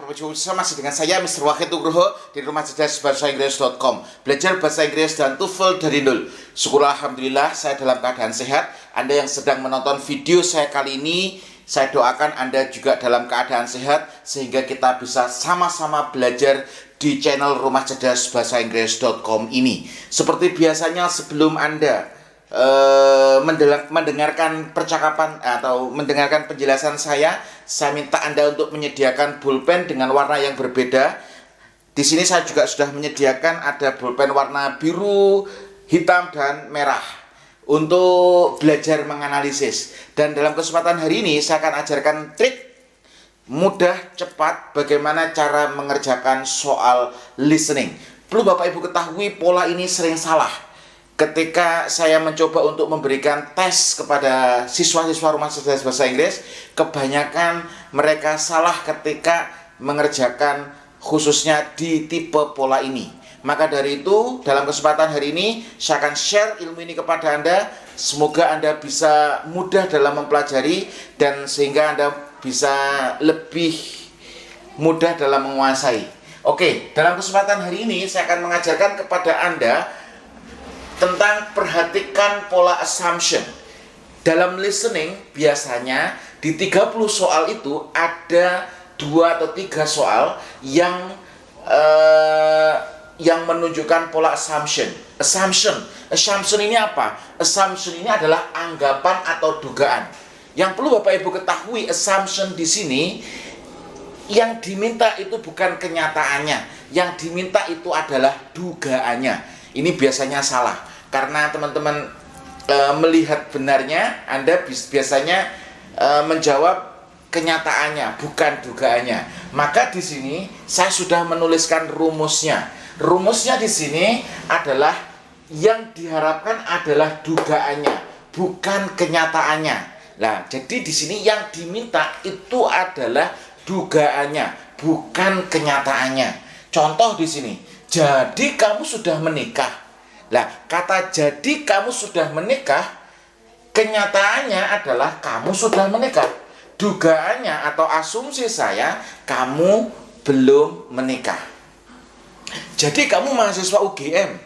Bapak Ibu, masih dengan saya Mr. Wahid Nugroho di Rumah Cerdas Bahasa Inggris.com. Belajar bahasa Inggris dan TOEFL dari nol. Syukurlah alhamdulillah saya dalam keadaan sehat. Anda yang sedang menonton video saya kali ini, saya doakan Anda juga dalam keadaan sehat sehingga kita bisa sama-sama belajar di channel Rumah Cerdas Bahasa Inggris.com ini. Seperti biasanya sebelum Anda mendengarkan percakapan atau mendengarkan penjelasan saya minta Anda untuk menyediakan pulpen dengan warna yang berbeda. Di sini saya juga sudah menyediakan ada pulpen warna biru, hitam, dan merah untuk belajar menganalisis. Dan dalam kesempatan hari ini saya akan ajarkan trik mudah, cepat bagaimana cara mengerjakan soal listening. Perlu Bapak Ibu ketahui pola ini sering salah. Ketika saya mencoba untuk memberikan tes kepada siswa-siswa Rumah Cerdas Bahasa Inggris, kebanyakan mereka salah ketika mengerjakan khususnya di tipe pola ini. Maka dari itu, dalam kesempatan hari ini, saya akan share ilmu ini kepada Anda. Semoga Anda bisa mudah dalam mempelajari dan sehingga Anda bisa lebih mudah dalam menguasai. Oke, dalam kesempatan hari ini, saya akan mengajarkan kepada Anda tentang perhatikan pola assumption. Dalam listening biasanya di 30 soal itu ada 2 atau 3 soal yang menunjukkan pola assumption. Assumption ini apa? Assumption ini adalah anggapan atau dugaan. Yang perlu Bapak Ibu ketahui, assumption di sini yang diminta itu bukan kenyataannya, yang diminta itu adalah dugaannya. Ini biasanya salah, karena teman-teman melihat benarnya, Anda biasanya menjawab kenyataannya, bukan dugaannya. Maka di sini saya sudah menuliskan rumusnya. Rumusnya di sini adalah yang diharapkan adalah dugaannya, bukan kenyataannya. Nah, jadi di sini yang diminta itu adalah dugaannya, bukan kenyataannya. Contoh di sini. Jadi kamu sudah menikah. Nah, kata jadi kamu sudah menikah, kenyataannya adalah kamu sudah menikah. Dugaannya atau asumsi saya, kamu belum menikah. Jadi kamu mahasiswa UGM.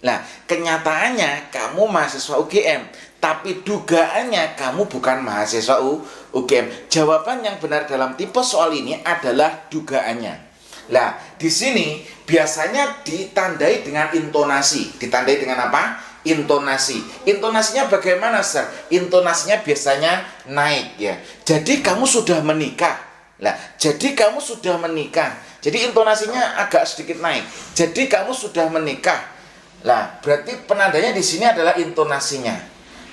Nah, kenyataannya kamu mahasiswa UGM, tapi dugaannya kamu bukan mahasiswa UGM. Jawaban yang benar dalam tipe soal ini adalah dugaannya. Nah, di sini biasanya ditandai dengan intonasi. Ditandai dengan apa? Intonasi. Intonasinya bagaimana, Sir? Intonasinya biasanya naik ya. Jadi kamu sudah menikah. Nah, jadi kamu sudah menikah. Jadi intonasinya agak sedikit naik. Jadi kamu sudah menikah. Nah, berarti penandanya di sini adalah intonasinya.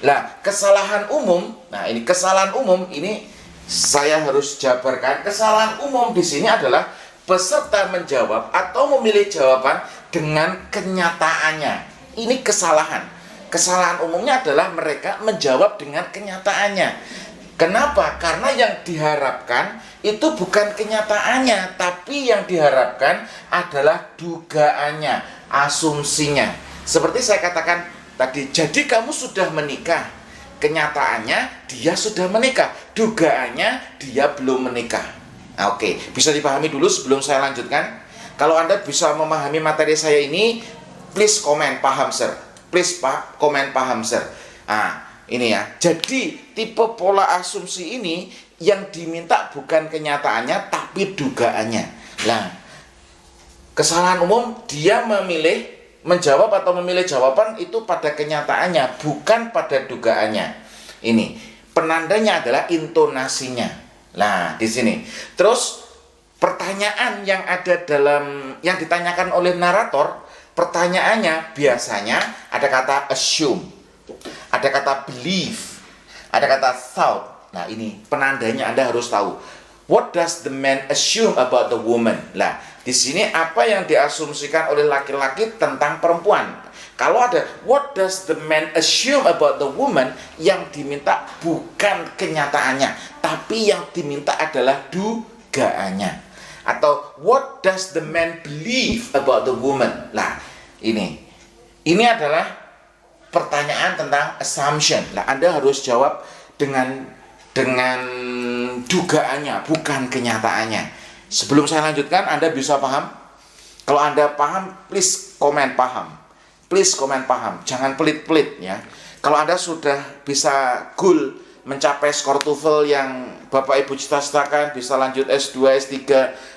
Nah, kesalahan umum. Nah, ini kesalahan umum ini saya harus jabarkan. Kesalahan umum di sini adalah peserta menjawab atau memilih jawaban dengan kenyataannya. Ini kesalahan. Kesalahan umumnya adalah mereka menjawab dengan kenyataannya. Kenapa? Karena yang diharapkan itu bukan kenyataannya, tapi yang diharapkan adalah dugaannya, asumsinya. Seperti saya katakan tadi, jadi kamu sudah menikah. Kenyataannya dia sudah menikah, dugaannya dia belum menikah. Nah, oke, bisa dipahami dulu sebelum saya lanjutkan. Kalau Anda bisa memahami materi saya ini, please komen paham, Sir. Please komen paham, Sir. Nah, ini ya. Jadi, tipe pola asumsi ini yang diminta bukan kenyataannya, tapi dugaannya. Nah, kesalahan umum dia menjawab atau memilih jawaban itu pada kenyataannya, bukan pada dugaannya. Ini, penandanya adalah intonasinya. Nah, di sini. Terus pertanyaan yang ada yang ditanyakan oleh narator, pertanyaannya biasanya ada kata assume, ada kata believe, ada kata thought. Nah, ini penandanya Anda harus tahu. What does the man assume about the woman? Nah, di sini apa yang diasumsikan oleh laki-laki tentang perempuan? Kalau ada what does the man assume about the woman, yang diminta bukan kenyataannya, tapi yang diminta adalah dugaannya. Atau what does the man believe about the woman? Nah, ini adalah pertanyaan tentang assumption. Nah, Anda harus jawab dengan dugaannya, bukan kenyataannya. Sebelum saya lanjutkan, Anda bisa paham? Kalau Anda paham, please komen paham. Please komen paham, jangan pelit-pelit ya. Kalau Anda sudah bisa goal mencapai skor TOEFL yang Bapak Ibu cita-citakan, bisa lanjut S2, S3,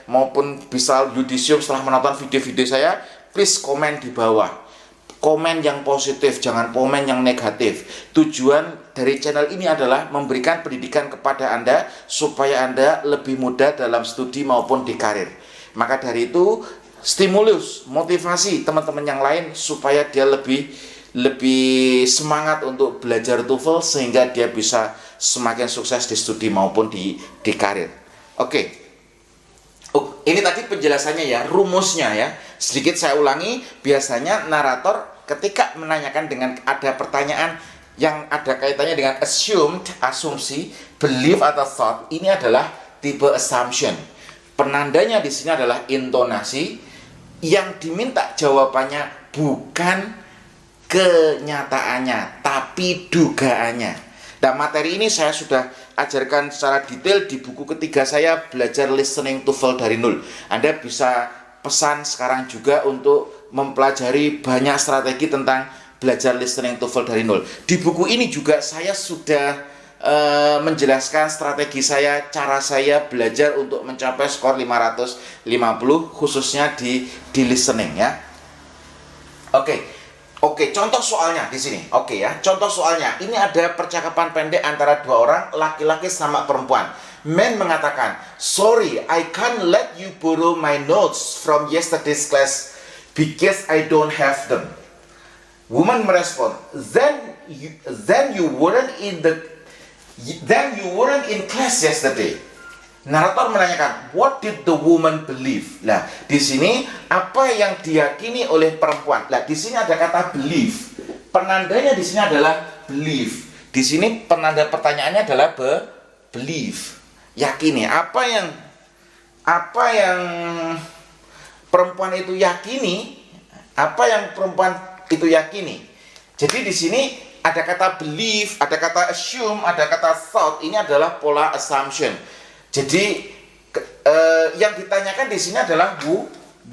maupun bisa yudisium setelah menonton video-video saya, please komen di bawah. Komen yang positif, jangan komen yang negatif. Tujuan dari channel ini adalah memberikan pendidikan kepada Anda supaya Anda lebih mudah dalam studi maupun di karir. Maka dari itu, stimulus, motivasi teman-teman yang lain supaya dia lebih semangat untuk belajar TOEFL sehingga dia bisa semakin sukses di studi maupun di karir. Oke. Ini tadi penjelasannya ya, rumusnya ya. Sedikit saya ulangi, biasanya narator ketika menanyakan dengan ada pertanyaan yang ada kaitannya dengan assumed, asumsi, belief atau thought, ini adalah tipe assumption. Penandanya di sini adalah intonasi. Yang diminta jawabannya bukan kenyataannya, tapi dugaannya. Nah, materi ini saya sudah ajarkan secara detail di buku ketiga saya, Belajar Listening TOEFL dari Nol. Anda bisa pesan sekarang juga untuk mempelajari banyak strategi tentang belajar listening TOEFL dari Nol. Di buku ini juga saya sudah menjelaskan strategi saya, cara saya belajar untuk mencapai skor 550 khususnya di listening ya. Oke, contoh soalnya di sini. Oke ya, contoh soalnya. Ini ada percakapan pendek antara dua orang, laki-laki sama perempuan. Man mengatakan, "Sorry, I can't let you borrow my notes from yesterday's class because I don't have them." Woman merespon, Then you weren't in class yesterday." Narator menanyakan, "What did the woman believe?" Nah, di sini apa yang diyakini oleh perempuan? Nah, di sini ada kata believe. Penandanya di sini adalah believe. Di sini penanda pertanyaannya adalah believe. Yakini. Apa yang perempuan itu yakini? Apa yang perempuan itu yakini? Jadi di sini ada kata believe, ada kata assume, ada kata thought. Ini adalah pola assumption. Jadi yang ditanyakan di sini adalah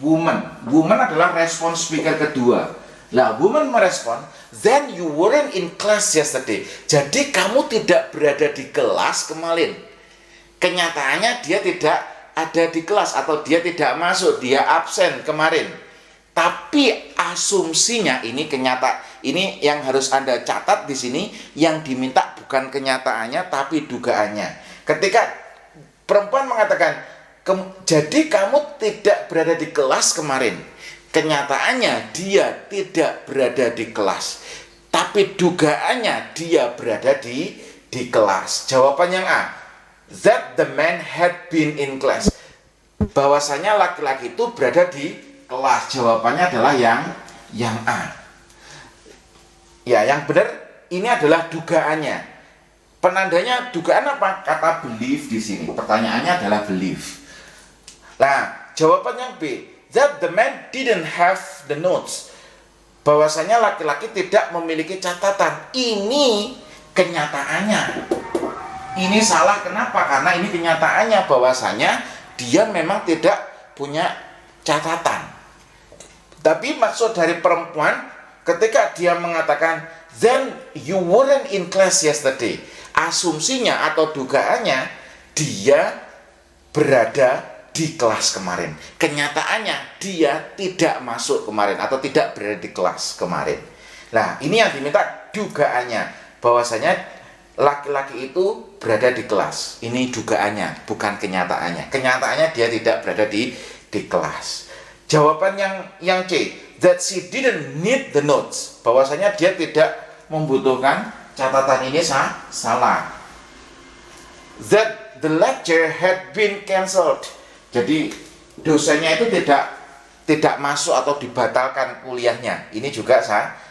woman. Woman adalah respon speaker kedua. Nah, woman merespon, "Then you weren't in class yesterday." Jadi kamu tidak berada di kelas kemarin. Kenyataannya dia tidak ada di kelas atau dia tidak masuk, dia absen kemarin. Tapi asumsinya ini ini yang harus Anda catat di sini, yang diminta bukan kenyataannya tapi dugaannya. Ketika perempuan mengatakan, "Jadi kamu tidak berada di kelas kemarin." Kenyataannya dia tidak berada di kelas, tapi dugaannya dia berada di kelas. Jawaban yang A, that the man had been in class. Bahwasanya laki-laki itu berada di kelas. Jawabannya adalah yang A. Ya, yang benar ini adalah dugaannya. Penandanya dugaan apa? Kata believe di sini. Pertanyaannya adalah believe. Nah, jawaban yang B, that the man didn't have the notes. Bahwasanya laki-laki tidak memiliki catatan. Ini kenyataannya. Ini salah, kenapa? Karena ini kenyataannya bahwasanya dia memang tidak punya catatan. Tapi maksud dari perempuan ketika dia mengatakan, "Then you weren't in class yesterday." Asumsinya atau dugaannya dia berada di kelas kemarin. Kenyataannya dia tidak masuk kemarin atau tidak berada di kelas kemarin. Nah, ini yang diminta dugaannya, bahwasanya laki-laki itu berada di kelas. Ini dugaannya, bukan kenyataannya. Kenyataannya dia tidak berada di kelas. Jawaban yang C, that she didn't need the notes. Bahwasanya dia tidak membutuhkan catatan, ini salah. That the lecture had been cancelled. Jadi dosennya itu tidak masuk atau dibatalkan kuliahnya. Ini juga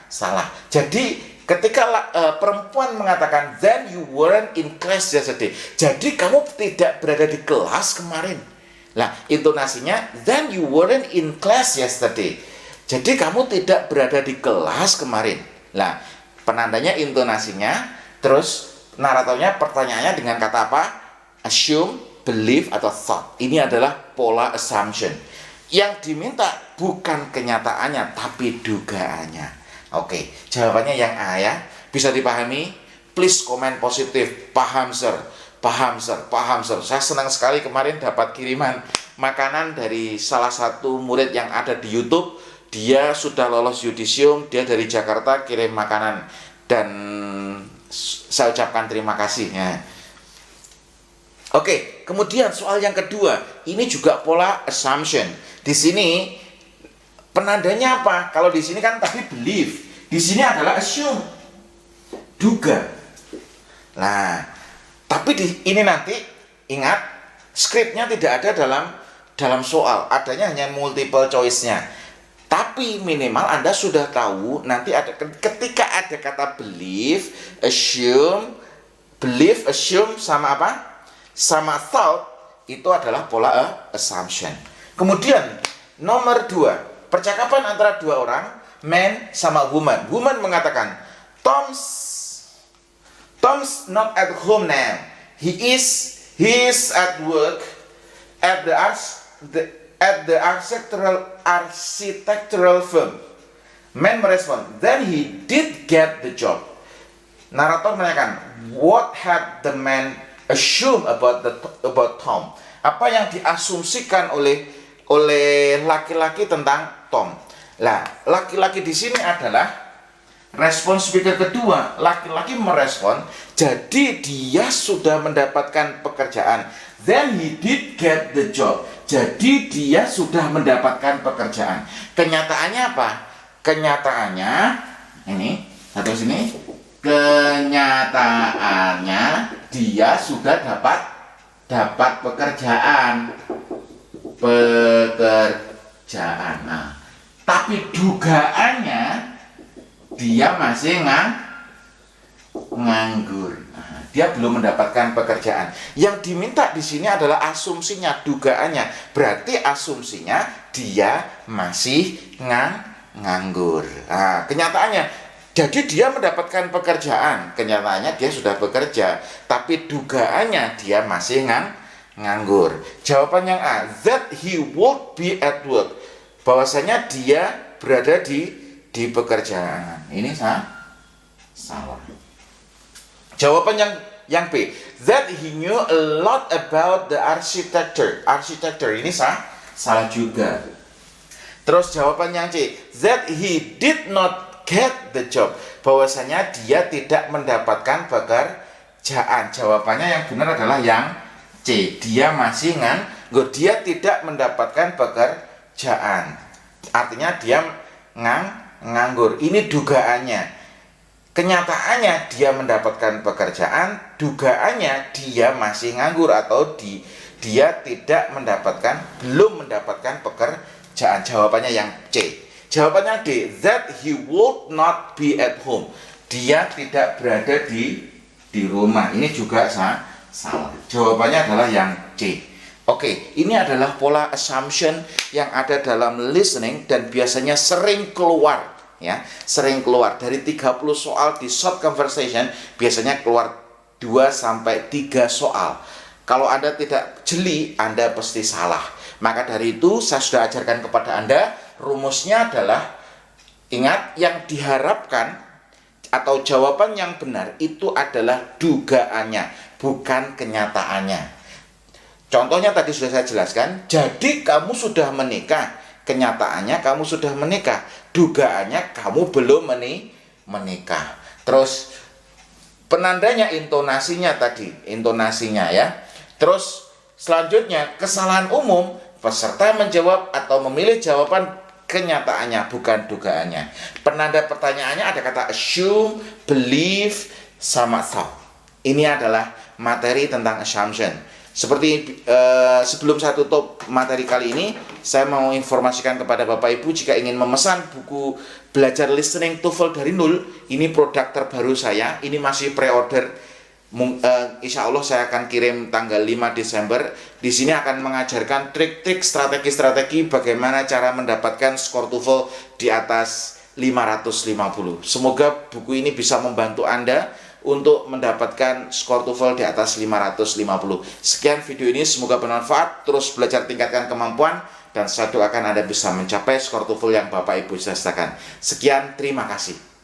salah. Jadi ketika perempuan mengatakan, "Then you weren't in class yesterday." Jadi kamu tidak berada di kelas kemarin. Nah, intonasinya, "Then you weren't in class yesterday." Jadi kamu tidak berada di kelas kemarin. Nah, penandanya intonasinya, terus naratornya pertanyaannya dengan kata apa? Assume, belief atau thought. Ini adalah pola assumption. Yang diminta bukan kenyataannya, tapi dugaannya. Oke, jawabannya yang A ya. Bisa dipahami? Please komen positif. Paham sir, paham sir, paham sir. Saya senang sekali kemarin dapat kiriman makanan dari salah satu murid yang ada di YouTube. Dia sudah lolos yudisium, dia dari Jakarta kirim makanan. Dan saya ucapkan terima kasih ya. Oke, kemudian soal yang kedua, ini juga pola assumption. Di sini penandanya apa? Kalau di sini kan tadi believe, di sini adalah assume, duga. Nah, tapi ini nanti ingat skripnya tidak ada dalam soal, adanya hanya multiple choice-nya. Tapi minimal Anda sudah tahu nanti ada ketika ada kata believe, assume sama apa? Sama thought, itu adalah pola assumption. Kemudian nomor 2, percakapan antara dua orang, man sama woman. Woman mengatakan, Tom's not at home now. He is at work at the architectural firm. Man merespon, then he did get the job. Narator menanyakan, what had the man assume about Tom? Apa yang diasumsikan oleh laki-laki tentang Tom? Lah, laki-laki di sini adalah respon speaker kedua. Laki-laki merespon, jadi dia sudah mendapatkan pekerjaan. Then he did get the job. Jadi dia sudah mendapatkan pekerjaan. Kenyataannya apa? Kenyataannya ini satu sini. Kenyataannya dia sudah dapat pekerjaan. Nah, tapi dugaannya dia masih nganggur. Nah, dia belum mendapatkan pekerjaan. Yang diminta di sini adalah asumsinya, dugaannya. Berarti asumsinya dia masih nganggur. Nah, kenyataannya jadi dia mendapatkan pekerjaan. Kenyataannya dia sudah bekerja, tapi dugaannya dia masih nganggur. Jawaban yang A, that he would be at work. Bahwasanya dia berada di pekerjaan. Ini salah. Jawaban yang B, that he knew a lot about the architecture. Architecture ini salah juga. Terus jawaban yang C, that he did not get the job. Bahwasanya dia tidak mendapatkan pekerjaan. Jawabannya yang benar adalah yang C. Dia masih nganggur. Dia tidak mendapatkan pekerjaan. Artinya dia nganggur. Ini dugaannya. Kenyataannya dia mendapatkan pekerjaan. Dugaannya dia masih nganggur atau dia tidak belum mendapatkan pekerjaan. Jawabannya yang C. Jawabannya D, that he would not be at home. Dia tidak berada di rumah. Ini juga salah. Jawabannya adalah yang C. Oke, ini adalah pola assumption yang ada dalam listening dan biasanya sering keluar ya. Sering keluar dari 30 soal di short conversation, biasanya keluar 2 sampai 3 soal. Kalau Anda tidak jeli, Anda pasti salah. Maka dari itu saya sudah ajarkan kepada Anda, rumusnya adalah, ingat, yang diharapkan atau jawaban yang benar itu adalah dugaannya, bukan kenyataannya. Contohnya tadi sudah saya jelaskan, jadi kamu sudah menikah, kenyataannya kamu sudah menikah, dugaannya kamu belum menikah. Terus penandanya intonasinya ya. Terus selanjutnya kesalahan umum, peserta menjawab atau memilih jawaban kenyataannya bukan dugaannya. Penanda pertanyaannya ada kata assume, believe, sama thought. Ini adalah materi tentang assumption. Seperti sebelum saya tutup materi kali ini, saya mau informasikan kepada Bapak Ibu jika ingin memesan buku belajar listening TOEFL dari nol, ini produk terbaru saya, ini masih pre-order. Insya Allah saya akan kirim tanggal 5 Desember. Di sini akan mengajarkan trik-trik, strategi-strategi bagaimana cara mendapatkan skor TOEFL di atas 550. Semoga buku ini bisa membantu Anda untuk mendapatkan skor TOEFL di atas 550. Sekian video ini, semoga bermanfaat. Terus belajar, tingkatkan kemampuan, dan saya doakan Anda bisa mencapai skor TOEFL yang Bapak Ibu cita-citakan. Sekian, terima kasih.